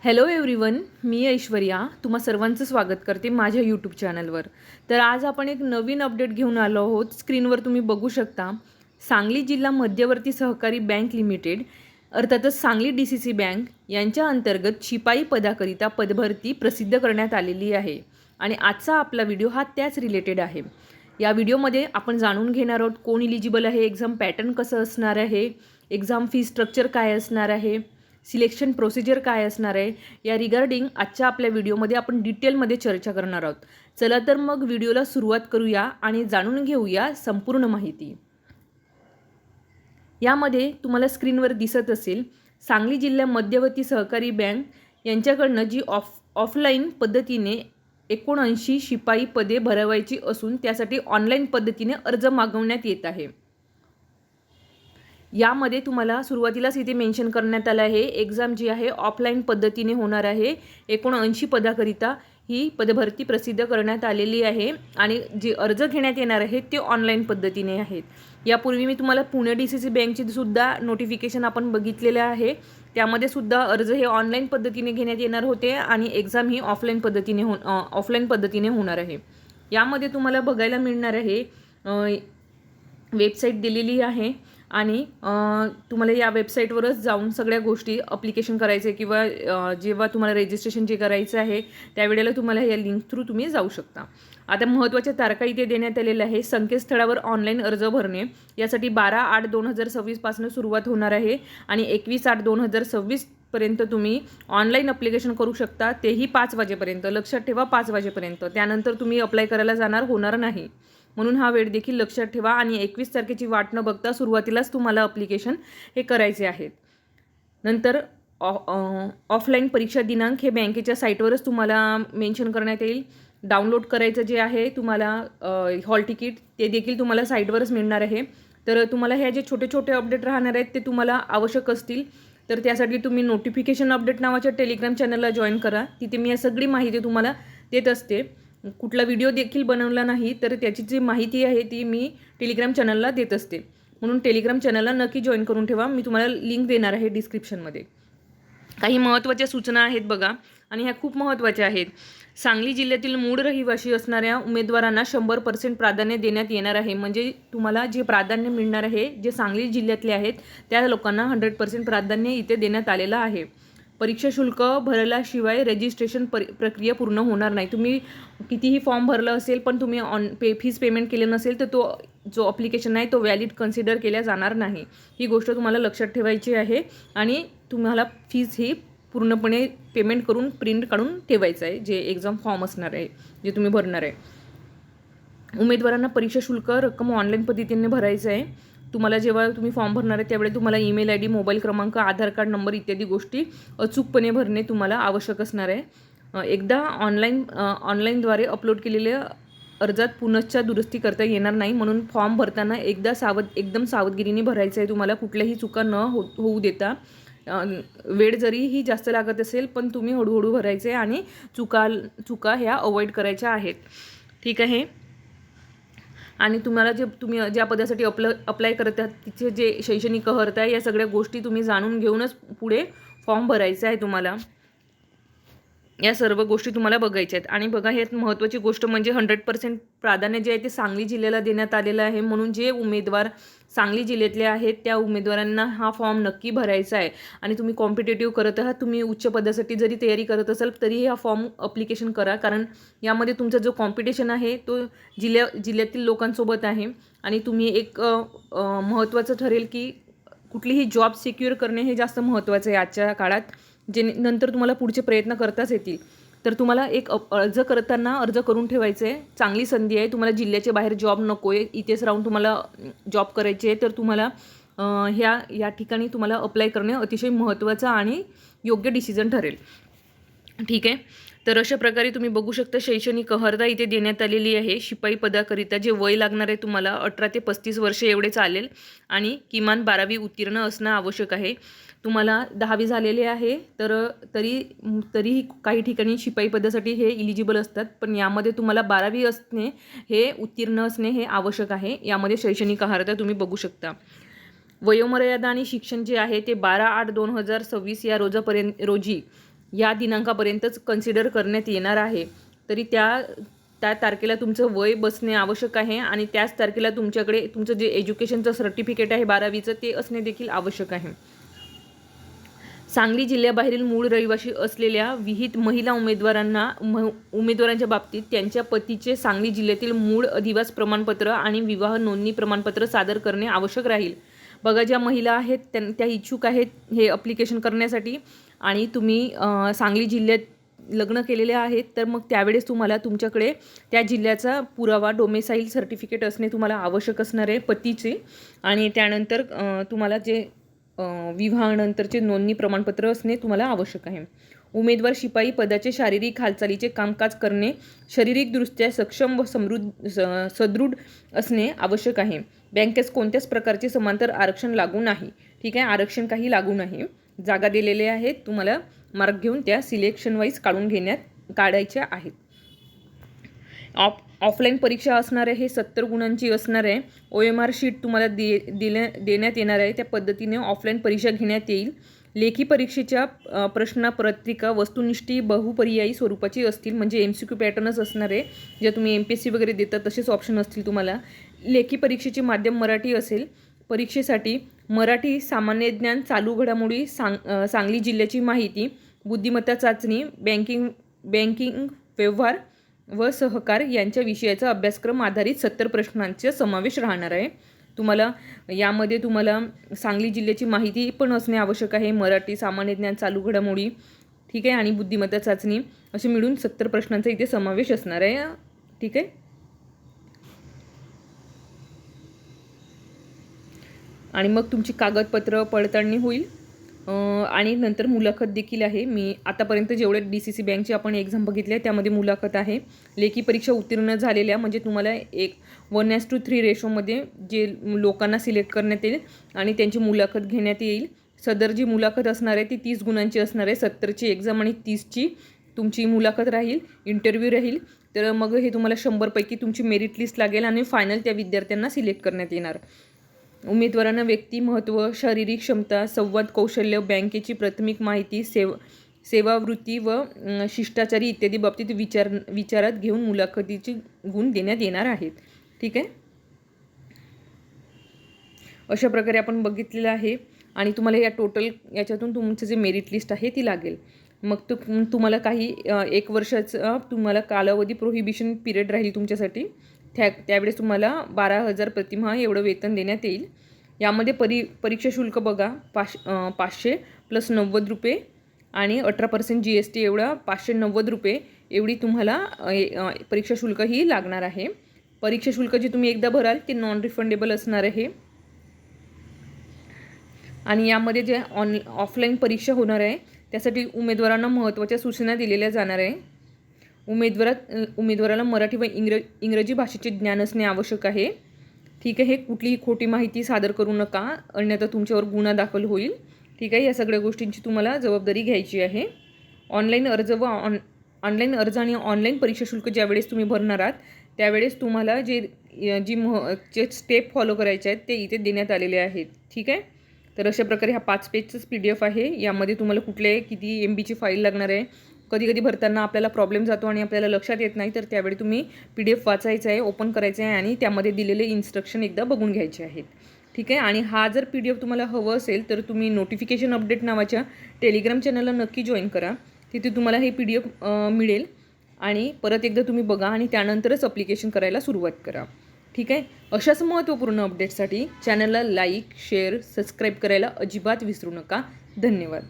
Hello everyone, मी ऐश्वर्या तुम्हा सर्वांचं स्वागत करते माझ्या यूट्यूब चॅनलवर. तर आज आपण एक नवीन अपडेट घेऊन आलो आहोत. स्क्रीनवर तुम्ही बघू शकता. सांगली जिल्हा मध्यवर्ती सहकारी बँक लिमिटेड अर्थातच सांगली DCC बँक यांच्या अंतर्गत शिपाई पदाकरिता पदभरती प्रसिद्ध करण्यात आलेली आहे आणि आजचा आपला व्हिडिओ हा त्याच रिलेटेड आहे. या व्हिडिओमध्ये आपण जाणून घेणार आहोत कोण इलिजिबल आहे, एक्झाम पॅटर्न कसं असणार आहे, एक्झाम फी स्ट्रक्चर काय असणार आहे, सिलेक्शन प्रोसिजर काय असणार आहे, या रिगार्डिंग आजच्या आपल्या व्हिडिओमध्ये आपण डिटेलमध्ये चर्चा करणार आहोत. चला तर मग व्हिडिओला सुरुवात करूया आणि जाणून घेऊया संपूर्ण माहिती. यामध्ये तुम्हाला स्क्रीनवर दिसत असेल सांगली जिल्हा मध्यवर्ती सहकारी बँक यांच्याकडनं जी ऑफलाईन पद्धतीने 79 शिपाई पदे भरवायची असून त्यासाठी ऑनलाईन पद्धतीने अर्ज मागवण्यात येत आहे. यामध्ये तुम्हाला सुरुवातीलाच इथे मेन्शन करण्यात आलं आहे एक्झाम जी आहे ऑफलाईन पद्धतीने होणार आहे. 79 पदाकरिता ही पदभरती प्रसिद्ध करण्यात आलेली आहे आणि जे अर्ज घेण्यात येणार आहेत ते ऑनलाईन पद्धतीने आहेत. यापूर्वी मी तुम्हाला पुणे DCC बँकची सुद्धा नोटिफिकेशन आपण बघितलेलं आहे. त्यामध्ये सुद्धा अर्ज हे ऑनलाईन पद्धतीने घेण्यात येणार होते आणि एक्झाम ही ऑफलाईन पद्धतीने होणार आहे. यामध्ये तुम्हाला बघायला मिळणार आहे वेबसाईट दिलेली आहे आणि तुम्हाला या वेबसाईटवरच जाऊन सगळ्या गोष्टी अप्लिकेशन करायचे किंवा जेव्हा तुम्हाला रजिस्ट्रेशन जे करायचं आहे त्यावेळेला तुम्हाला या लिंक थ्रू तुम्ही जाऊ शकता. आता महत्त्वाच्या तारखा इथे देण्यात आलेल्या आहे. संकेतस्थळावर ऑनलाईन अर्ज भरणे यासाठी 12/8/2026 पासून सुरुवात होणार आहे आणि 21/8/2026 पर्यंत तुम्ही ऑनलाईन अप्लिकेशन करू शकता, तेही 5 वाजेपर्यंत. लक्षात ठेवा 5 वाजेपर्यंत. त्यानंतर तुम्ही अप्लाय करायला होणार नाही, म्हणून हा वेळ देखील लक्षात ठेवा. आणि 21 तारखेची वाट न बघता सुरुवातीलाच तुम्हाला अप्लिकेशन हे करायचे आहेत. नंतर ऑफलाईन परीक्षा दिनांक हे बँकेच्या साईटवरच तुम्हाला मेन्शन करण्यात येईल. डाउनलोड करायचं जे आहे तुम्हाला हॉल तिकीट ते देखील तुम्हाला साईटवरच मिळणार आहे. तर तुम्हाला हे जे छोटे छोटे अपडेट राहणार आहेत ते तुम्हाला आवश्यक असतील तर त्यासाठी तुम्ही नोटिफिकेशन अपडेट नावाच्या टेलिग्राम चॅनलला जॉईन करा. तिथे मी या सगळी माहिती तुम्हाला देत असते. कुठला व्हिडिओ देखील बनवला नाही तर त्याची जी माहिती आहे ती मी टेलिग्राम चॅनलला देत असते, म्हणून टेलिग्राम चॅनलला नक्की जॉईन करून ठेवा. मी तुम्हाला लिंक देणार आहे डिस्क्रिप्शनमध्ये. काही महत्त्वाच्या सूचना आहेत बघा आणि ह्या खूप महत्त्वाच्या आहेत. सांगली जिल्ह्यातील मूळ रहिवासी असणाऱ्या उमेदवारांना 100% प्राधान्य देण्यात येणार आहे. म्हणजे तुम्हाला जे प्राधान्य मिळणार आहे जे सांगली जिल्ह्यातले आहेत त्या लोकांना 100% प्राधान्य इथे देण्यात आलेलं आहे. परीक्षा शुल्क भरल्याशिवाय रजिस्ट्रेशन प्रक्रिया पूर्ण होणार नाही. तुम्ही कितीही फॉर्म भरला असेल पण तुम्ही फीस पेमेंट केले नसेल तर तो जो अप्लिकेशन आहे तो व्हॅलिड कन्सिडर केला जाणार नाही. ही गोष्ट तुम्हाला लक्षात ठेवायची आहे आणि तुम्हाला फीस ही पूर्णपणे पेमेंट करून प्रिंट काढून ठेवायचं आहे जे एक्झाम फॉर्म असणार आहे जे तुम्ही भरणार आहे. उमेदवारांना परीक्षा शुल्क रक्कम ऑनलाईन पद्धतीने भरायचं आहे. तुम्हाला जेव्हा तुम्ही फॉर्म भरणार आहे त्यावेळी तुम्हाला ईमेल ID, मोबाईल क्रमांक, आधार कार्ड नंबर इत्यादी गोष्टी अचूकपणे भरणे तुम्हाला आवश्यक असणार आहे. एकदा ऑनलाईनद्वारे अपलोड केलेल्या अर्जात पुनश्च दुरुस्ती करता येणार नाही, म्हणून फॉर्म भरताना एकदम सावधगिरीने भरायचं आहे. तुम्हाला कुठल्याही चुका न होऊ देता. वेळ जरीही जास्त लागत असेल पण तुम्ही हळूहळू भरायचे आणि चुका ह्या अवॉइड करायच्या आहेत. ठीक आहे. आणि तुम्हाला तुम्ही ज्या पदासाठी अप्लाय करत आहात तिचे जे शैक्षणिक अर्हता आहे या सगळ्या गोष्टी तुम्ही जाणून घेऊनच पुढे फॉर्म भरायचा आहे तुम्हाला. या सर्व गोष्टी तुम्हाला बघायच्या आहेत. आणि बघा हे महत्त्वाची गोष्ट म्हणजे 100% प्राधान्य जे आहे ते सांगली जिल्ह्याला देण्यात आलेलं आहे, म्हणून जे उमेदवार सांगली जिल्ह्यातले आहेत त्या उमेदवारांना हा फॉर्म नक्की भरायचा आहे. आणि तुम्ही कॉम्पिटेटिव्ह करत आहात, तुम्ही उच्च पदासाठी जरी तयारी करत असाल तरीही हा फॉर्म अप्लिकेशन करा, कारण यामध्ये तुमचा जो कॉम्पिटिशन आहे तो जिल्ह्यातील लोकांसोबत आहे. आणि तुम्ही एक महत्त्वाचं ठरेल की कुठलीही जॉब सिक्युअर करणे हे जास्त महत्त्वाचं आहे आजच्या काळात, जे नंतर तुम्हाला पुढचे प्रयत्न करताच येतील. तर तुम्हाला एक अर्ज करताना अर्ज करून ठेवायचं आहे. चांगली संधी आहे. तुम्हाला जिल्ह्याच्या बाहेर जॉब नको आहे, इथेच राहून तुम्हाला जॉब करायचे आहे, तर तुम्हाला या ठिकाणी तुम्हाला अप्लाय करणे अतिशय महत्त्वाचं आणि योग्य डिसिजन ठरेल. ठीक आहे. तर अशा प्रकारे तुम्ही बघू शकता शैक्षणिक अर्हता इथे देण्यात आलेली आहे. शिपाई पदाकरिता जे वय लागणार आहे तुम्हाला 18 ते 35 वर्षे एवढे चालेल आणि किमान 12वी उत्तीर्ण असणं आवश्यक आहे. तुम्हाला 10वी झालेले आहे तर तरीही काही ठिकाणी शिपाई पदासाठी हे इलिजिबल असतात, पण यामध्ये तुम्हाला 12वी असणे हे उत्तीर्ण असणे हे आवश्यक आहे. यामध्ये शैक्षणिक अर्हता तुम्ही बघू शकता. वयोमर्यादा आणि शिक्षण जे आहे ते 12/8/2026 या रोजी या दिनांकापर्यंतच कन्सिडर करण्यात येणार आहे. तरी त्या तारखेला तुमचं वय बसणे आवश्यक आहे आणि त्याच तारखेला तुमच्याकडे तुमचं जे एज्युकेशनचं सर्टिफिकेट आहे 12वीचं ते असणे देखील आवश्यक आहे. सांगली जिल्ह्याबाहेरील मूळ रहिवासी असलेल्या विहित महिला उमेदवारांच्या बाबतीत त्यांच्या पतीचे सांगली जिल्ह्यातील मूळ अधिवास प्रमाणपत्र आणि विवाह नोंदणी प्रमाणपत्र सादर करणे आवश्यक राहील. बघा, ज्या महिला आहेत त्या इच्छुक आहेत हे अप्लिकेशन करण्यासाठी आणि तुम्ही सांगली जिल्ह्यात लग्न केलेले आहेत, तर मग त्यावेळेस तुम्हाला तुमच्याकडे त्या जिल्ह्याचा पुरावा डोमेसाईल सर्टिफिकेट असणे तुम्हाला आवश्यक असणार आहे पतीचे. आणि त्यानंतर तुम्हाला जे विवाहानंतरचे नोंदणी प्रमाणपत्र असणे तुम्हाला आवश्यक आहे. उमेदवार शिपाई पदाचे शारीरिक हालचालीचे कामकाज करणे शारीरिकदृष्ट्या सक्षम व सदृढ असणे आवश्यक आहे. बँकेस कोणत्याच प्रकारचे समांतर आरक्षण लागू नाही. ठीक आहे, आरक्षण काही लागू नाही. जागा दिलेल्या आहेत, तुम्हाला मार्क घेऊन त्या सिलेक्शन वाईज काढायच्या आहेत. ऑफलाईन परीक्षा असणार आहे, हे 70 गुणांची असणार आहे. OMR शीट तुम्हाला देण्यात येणार आहे. त्या पद्धतीने ऑफलाईन परीक्षा घेण्यात येईल. लेखी परीक्षेच्या प्रश्नपत्रिका वस्तुनिष्ठ बहुपर्यायी स्वरूपाची असतील, म्हणजे MCQ पॅटर्नच असणार आहे. ज्या तुम्ही MPSC वगैरे देतात तसेच ऑप्शन असतील तुम्हाला. लेखी परीक्षेचे माध्यम मराठी असेल. परीक्षेसाठी मराठी, सामान्य ज्ञान, चालू घडामोडी, सांगली जिल्ह्याची माहिती, बुद्धिमत्ता चाचणी, बँकिंग व्यवहार व सहकार यांच्या विषयाचा अभ्यासक्रम आधारित 70 प्रश्नांचा समावेश राहणार आहे. यामध्ये तुम्हाला सांगली जिल्ह्याची माहिती पण असणे आवश्यक आहे. मराठी, सामान्य ज्ञान, चालू घडामोडी, ठीक आहे, आणि बुद्धिमत्ता चाचणी असे मिळून 70 प्रश्नांचा इथे समावेश असणार आहे. ठीक आहे. आणि मग तुमची कागदपत्र पडताळणी होईल आणि नंतर मुलाखत देखील आहे. मी आतापर्यंत जेवढे DCC बँकची आपण एक्झाम बघितली आहे त्यामध्ये मुलाखत आहे. लेखी परीक्षा उत्तीर्ण झालेल्या म्हणजे तुम्हाला 1:3 रेशोमध्ये जे लोकांना सिलेक्ट करण्यात येईल आणि त्यांची मुलाखत घेण्यात येईल. सदर जी मुलाखत असणार आहे ती 30 गुणांची असणार आहे. 70ची एक्झाम आणि 30ची तुमची मुलाखत राहील, इंटरव्ह्यू राहील. तर मग हे तुम्हाला 100पैकी तुमची मेरिट लिस्ट लागेल आणि फायनल त्या विद्यार्थ्यांना सिलेक्ट करण्यात येणार. उमेदवारांना व्यक्तिमत्व, शारीरिक क्षमता, संवाद कौशल्य, बँकेची प्राथमिक माहिती, सेवावृत्ती व शिष्टाचारी इत्यादी बाबतीत विचारात घेऊन मुलाखतीचे गुण देण्यात येणार आहेत. ठीक आहे. अशा प्रकारे आपण बघितलेलं आहे आणि तुम्हाला याच्यातून तुमचं जे मेरिट लिस्ट आहे ती लागेल. मग तुम्हाला काही 1 वर्षाचा तुम्हाला कालावधी प्रोहिबिशन पिरियड राहील तुमच्यासाठी. त्यावेळेस तुम्हाला 12,000 प्रतिमाह एवढं वेतन देण्यात येईल. यामध्ये परीक्षा शुल्क बघा 500 + 90 रुपये आणि 18% GST एवढा 590 रुपये एवढी तुम्हाला परीक्षा शुल्क ही लागणार आहे. परीक्षा शुल्क जे तुम्ही एकदा भराल ते नॉन रिफंडेबल असणार आहे. आणि यामध्ये जे ऑफलाईन परीक्षा होणार आहे त्यासाठी उमेदवारांना महत्त्वाच्या सूचना दिलेल्या जाणार आहे. उमेदवाराला मराठी व इंग्रजी भाषेचे ज्ञान असणे आवश्यक आहे. ठीक आहे. कुठलीही खोटी माहिती सादर करू नका, अन्यथा तुमच्यावर गुन्हा दाखल होईल. ठीक आहे. या सगळ्या गोष्टींची तुम्हाला जबाबदारी घ्यायची आहे. ऑनलाईन अर्ज आणि ऑनलाईन परीक्षा शुल्क ज्यावेळेस तुम्ही भरणार आहात त्यावेळेस तुम्हाला जे स्टेप फॉलो करायचे आहेत ते इथे देण्यात आलेले आहेत. ठीक आहे. तर अशा प्रकारे हा 5 पेजचाच PDF आहे. यामध्ये तुम्हाला किती MBची फाईल लागणार आहे. कधी भरताना आपल्याला प्रॉब्लेम जातो आणि आपल्याला लक्षात येत नाही, तर त्यावेळी तुम्ही PDF वाचायचा आहे, ओपन करायचं आहे आणि त्यामध्ये दिलेले इन्स्ट्रक्शन एकदा बघून घ्यायचे आहेत. ठीक आहे. आणि हा जर PDF तुम्हाला हवं असेल तर तुम्ही नोटिफिकेशन अपडेट नावाच्या टेलिग्राम चॅनलला नक्की जॉईन करा. तिथे तुम्हाला हे PDF मिळेल आणि परत एकदा तुम्ही बघा आणि त्यानंतरच अप्लिकेशन करायला सुरुवात करा. ठीक आहे. अशाच महत्त्वपूर्ण अपडेटसाठी चॅनलला लाईक, शेअर, सबस्क्राईब करायला अजिबात विसरू नका. धन्यवाद.